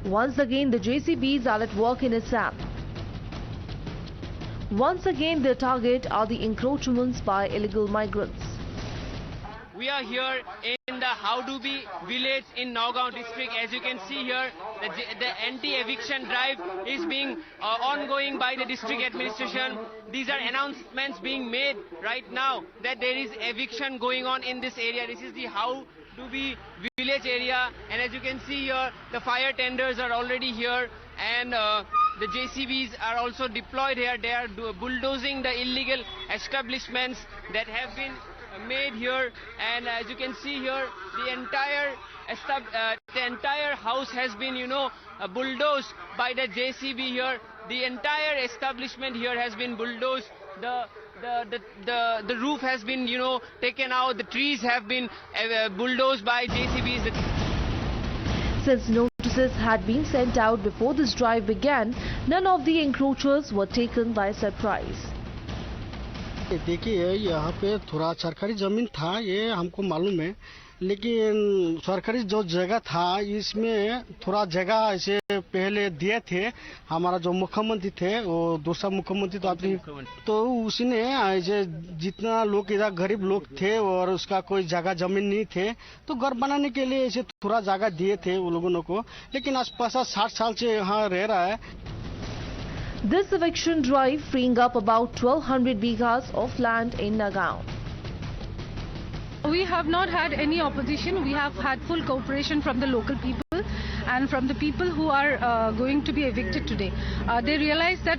Once again, the JCBs are at work in Assam. Once again, their target are the encroachments by illegal migrants. We are here in the Haidubi Village in Nagaon district. As you can see here, the anti-eviction drive is being ongoing by the district administration. These are announcements being made right now that there is eviction going on in this area. This is the Haidubi Village area, and as you can see here, the fire tenders are already here, and the JCBs are also deployed here. They are bulldozing the illegal establishments that have been made here, and as you can see here, the entire house has been, bulldozed by the JCB here. The entire establishment here has been bulldozed. The roof has been, taken out. The trees have been bulldozed by JCBs. Since notices had been sent out before this drive began, none of the encroachers were taken by surprise. देखिए, यहाँ पे थोड़ा सरकारी जमीन था, ये हमको मालूम है, लेकिन सरकारी जो जगह था इसमें थोड़ा जगह ऐसे पहले दिए थे। हमारा जो मुख्यमंत्री थे, वो दूसरा मुख्यमंत्री तो उसने ऐसे जितना लोग इधर गरीब लोग थे और उसका कोई जगह जमीन नहीं थे, तो घर बनाने के लिए ऐसे थोड़ा जगह दिए थे उन लोगों को, लेकिन आज 60 साल से यहाँ रह रहा है। This eviction drive freeing up about 1200 bighas of land in Nagaon. We have not had any opposition. We have had full cooperation from the local people and from the people who are going to be evicted today. They realize that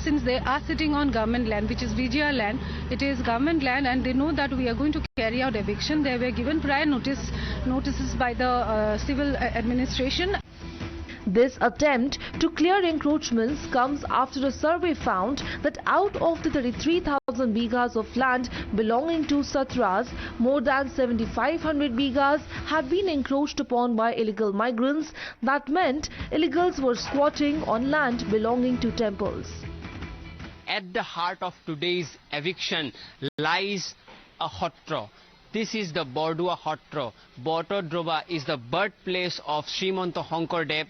since they are sitting on government land, which is VGR land, it is government land, and they know that we are going to carry out eviction. They were given prior notices by the civil administration. This attempt to clear encroachments comes after a survey found that out of the 33,000 bighas of land belonging to satras, more than 7,500 bighas had been encroached upon by illegal migrants. That meant illegals were squatting on land belonging to temples. At the heart of today's eviction lies a hotra. This is the Bordua Hotra. Batadraba is the birthplace of Srimanta Sankadev,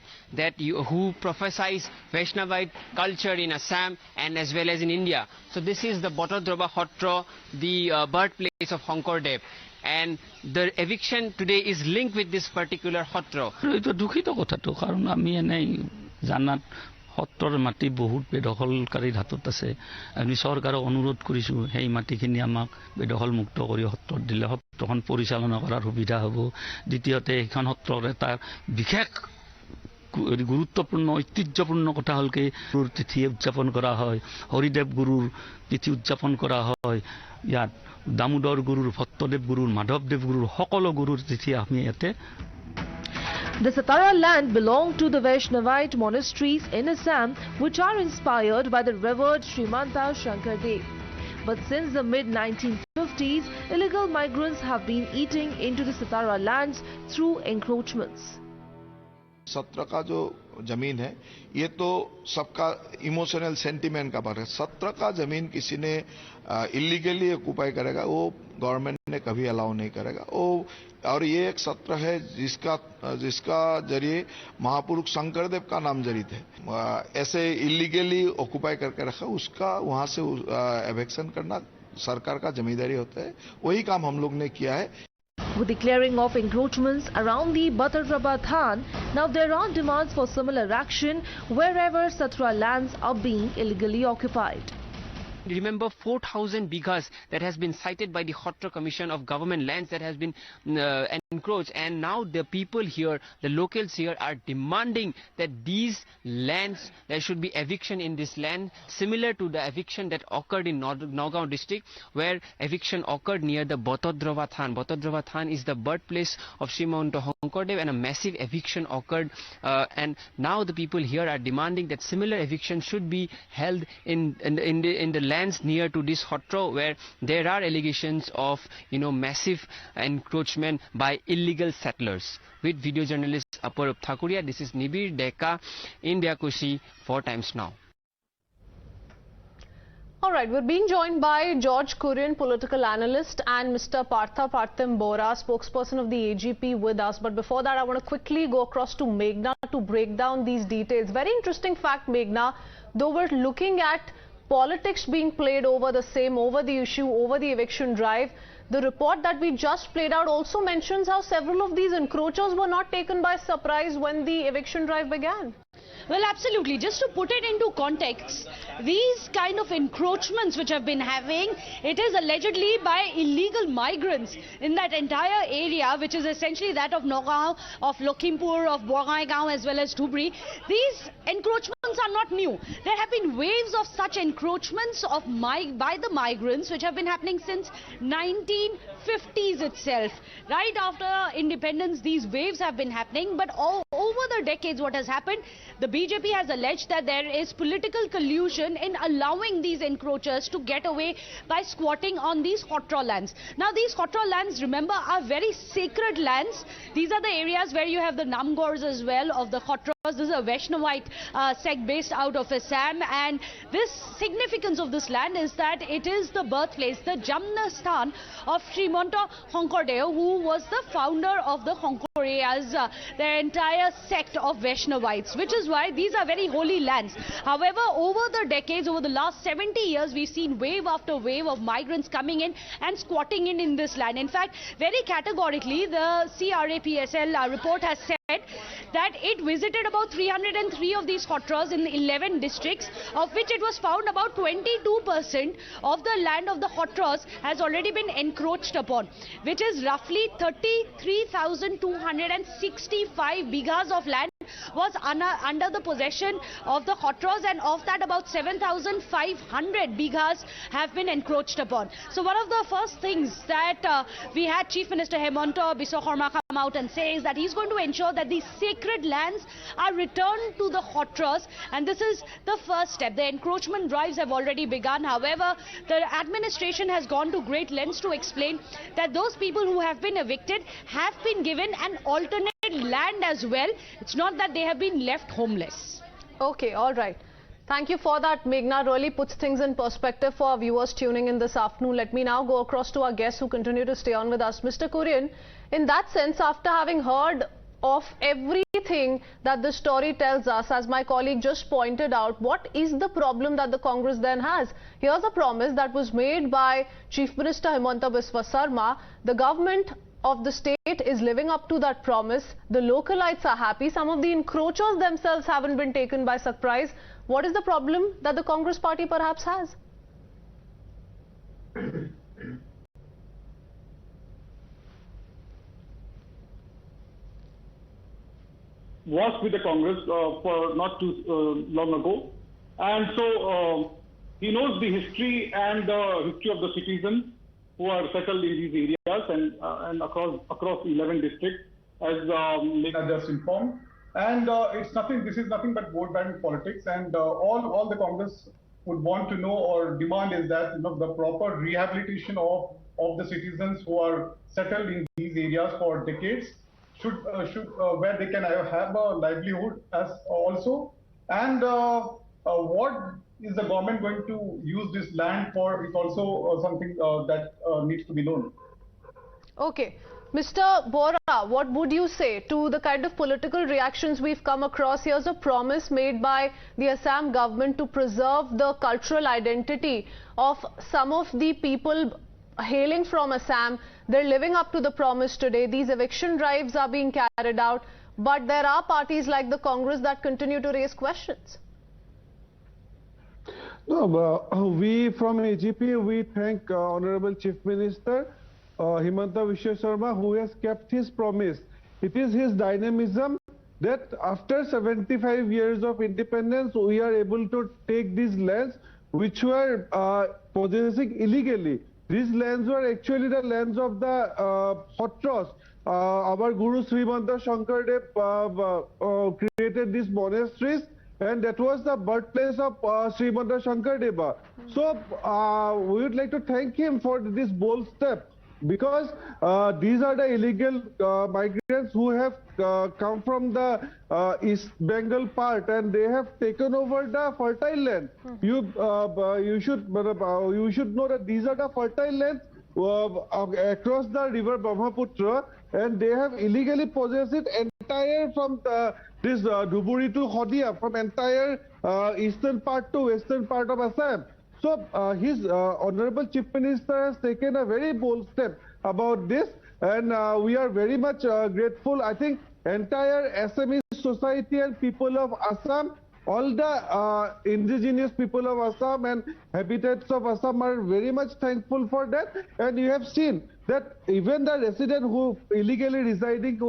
who prophesies Vaishnavite culture in Assam and as well as in India. So this is the Batadraba Hotra, the birthplace of Sankardev. And the eviction today is linked with this particular hotra. সত্ৰৰ মাটি বহুত বেদখলকাৰীৰ হাতত আছে। আমি চৰকাৰক অনুৰোধ কৰিছো সেই মাটিখিনি আমাক বেদখল মুক্ত কৰি সত্ৰত দিলে সত্ৰখন পৰিচালনা কৰাৰ সুবিধা হ'ব। দ্বিতীয়তে এইখন সত্ৰৰ এটা বিশেষ গুৰুত্বপূৰ্ণ ঐতিহ্যপূৰ্ণ কথা হ'ল কি গুৰুৰ তিথি উদযাপন কৰা হয়, হৰিদেৱ গুৰুৰ তিথি উদযাপন কৰা হয়। ইয়াত দামোদৰ গুৰুৰ, ভট্টদেৱ গুৰুৰ, মাধৱদেৱ গুৰুৰ সকলো গুৰুৰ তিথি আমি ইয়াতে। The Satra land belonged to the Vaishnavite monasteries in Assam, which are inspired by the revered Srimanta Sankardev. But since the mid-1950s, illegal migrants have been eating into the Satra lands through encroachments. सत्र का जो जमीन है ये तो सबका emotional sentiment का बात है। सत्र का जमीन किसी ने इलीगली ऑक्युपाई करेगा वो गवर्नमेंट ने कभी अलाउ नहीं करेगा। और ये एक सत्र है जिसका जरिए महापुरुष शंकरदेव का नाम जड़ित है। ऐसे इलीगली ऑक्युपाई करके रखा उसका वहां से एविक्शन करना सरकार का जिम्मेदारी होता है। वही काम हम लोग ने किया है। With the clearing of encroachments around the Batadraba Than, now there are demands for similar action wherever Satra lands are being illegally occupied. Remember 4,000 bighas that has been cited by the Hotra Commission of Government Lands that has been encroached, and now the people here, the locals here are demanding that these lands, there should be eviction in this land, similar to the eviction that occurred in Nagaon district, where eviction occurred near the Batadraba Than. Batadraba Than is the birthplace of Srimanta Sankadev, and a massive eviction occurred, and now the people here are demanding that similar eviction should be held in the lands near to this hotra, where there are allegations of massive encroachment by illegal settlers. With video journalist Aparup Thakuria, this is Nibir Deka in Byakushi for Times Now. All right, we're being joined by George Kurian, political analyst, and Mr. Partha Parthim Bora, spokesperson of the AGP, with us. But before that, I want to quickly go across to Meghna to break down these details. Very interesting fact, Meghna, though we're looking at politics being played over the issue, over the eviction drive, the report that we just played out also mentions how several of these encroachers were not taken by surprise when the eviction drive began. Well, absolutely. Just to put it into context, these kind of encroachments which have been having, it is allegedly by illegal migrants in that entire area, which is essentially that of Nagaon, of Lakhimpur, of Bongaigaon, as well as Dhubri. These encroachments are not new. There have been waves of such encroachments by the migrants which have been happening since 1950s itself. Right after independence, these waves have been happening, but over the decades what has happened, the BJP has alleged that there is political collusion in allowing these encroachers to get away by squatting on these Khotra lands. Now, these Khotra lands, remember, are very sacred lands. These are the areas where you have the Namgors as well of the Khotras. This is a Vaishnavite sect based out of Assam, and this significance of this land is that it is the birthplace, the Jamnastan of Srimanta Sankardev, who was the founder of the Khankoreyas, the entire sect of Vaishnavites, which is why these are very holy lands. However, over the decades, over the last 70 years, we've seen wave after wave of migrants coming in and squatting in this land. In fact, very categorically, the CRAPSLA report has said that it visited about 303 of these Khotras in 11 districts, of which it was found about 22% of the land of the Khotras has already been encroached upon, which is roughly 33,265 bighas of land was under the possession of the Khotras, and of that about 7,500 bighas have been encroached upon. So one of the first things that we had Chief Minister Hemanta Biswa Sarma come out and say is that he's going to ensure that these sacred lands are returned to the Khotras, and this is the first step. The encroachment drives have already begun. However, the administration has gone to great lengths to explain that those people who have been evicted have been given an alternate land as well. It's not that they have been left homeless. Okay, all right. Thank you for that, Meghna. Really puts things in perspective for our viewers tuning in this afternoon. Let me now go across to our guests who continue to stay on with us. Mr. Kurian, in that sense, after having heard of everything that the story tells us, as my colleague just pointed out, what is the problem that the Congress then has? Here's a promise that was made by Chief Minister Hemanta Biswa Sarma. The government of the state is living up to that promise. The localites are happy. Some of the encroachers themselves haven't been taken by surprise. What is the problem that the Congress party perhaps has? Was with the Congress for not too long ago, and so he knows the history and the history of the citizens who are settled in these areas and across 11 districts, as Meghna just informed. And it's nothing. This is nothing but vote bank politics. And all the Congress would want to know or demand is that the proper rehabilitation of the citizens who are settled in these areas for decades should where they can have a livelihood as also. And what is the government going to use this land for is also something that needs to be known. Okay. Mr. Bora, what would you say to the kind of political reactions we've come across? Here's a promise made by the Assam government to preserve the cultural identity of some of the people hailing from Assam. They're living up to the promise today. These eviction drives are being carried out, but there are parties like the Congress that continue to raise questions. No, we from AGP, we thank Honorable Chief Minister Hemanta Biswa Sarma, who has kept his promise. It is his dynamism that after 75 years of independence, we are able to take these lands which were possessing illegally. These lands were actually the lands of the Khotras. Our Guru Srimanta Sankadev created these monasteries, and that was the birthplace of Srimanta Sankardev. So we would like to thank him for this bold step. because these are the illegal migrants who have come from the East Bengal part, and they have taken over the fertile land. You should know that these are the fertile lands across the river Brahmaputra, and they have illegally possessed it entire from this Dhuburi to Hodia, from entire eastern part to western part of Assam. So his Honorable Chief Minister has taken a very bold step about this, and we are very much grateful. I think entire Assamese society and people of Assam, all the indigenous people of Assam and habitats of Assam are very much thankful for that. And you have seen that even the resident who illegally residing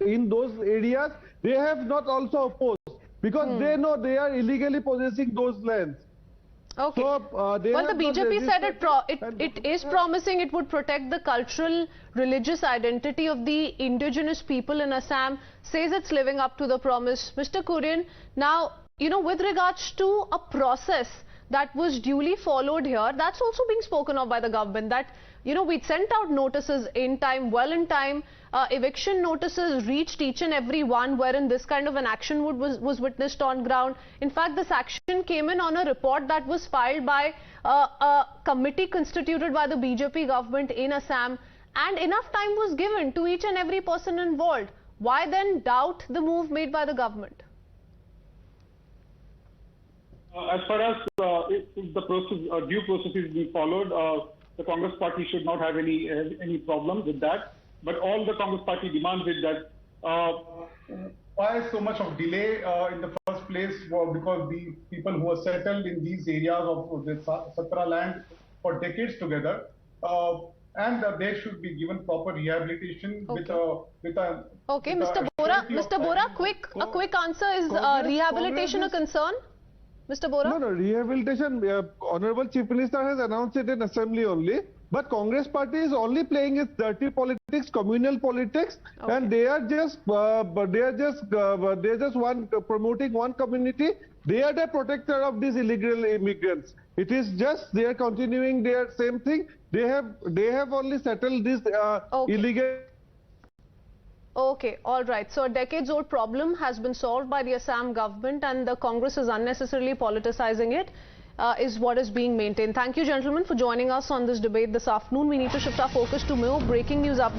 in those areas, they have not also opposed, because they know they are illegally possessing those lands. Okay. So, well, the BJP said it is promising it would protect the cultural, religious identity of the indigenous people in Assam, says it's living up to the promise. Mr. Kurian, now, you know, with regards to a process that was duly followed here, that's also being spoken of by the government, that, you know, we sent out notices in time, well in time. Eviction notices reached each and every one wherein this kind of an action was witnessed on ground. In fact, this action came in on a report that was filed by a committee constituted by the BJP government in Assam, and enough time was given to each and every person involved. Why then doubt the move made by the government? As far as if the process, due process is being followed, the Congress party should not have any problem with that. But all the Congress party demands is that why so much of delay in the first place? Well, because the people who are settled in these areas of the Satra land for decades together, and they should be given proper rehabilitation with a okay, Mr. Bora, a quick answer. Is rehabilitation a concern? Mr. Bora? No, rehabilitation, Honorable Chief Minister has announced it in Assembly only. But Congress party is only playing its dirty politics, communal politics, and they are just promoting one community. They are the protector of these illegal immigrants. It is just they are continuing their same thing. They have only settled this illegal. Okay, all right. So a decades-old problem has been solved by the Assam government, and the Congress is unnecessarily politicizing it. Is what is being maintained. Thank you, gentlemen, for joining us on this debate this afternoon. We need to shift our focus to more breaking news updates.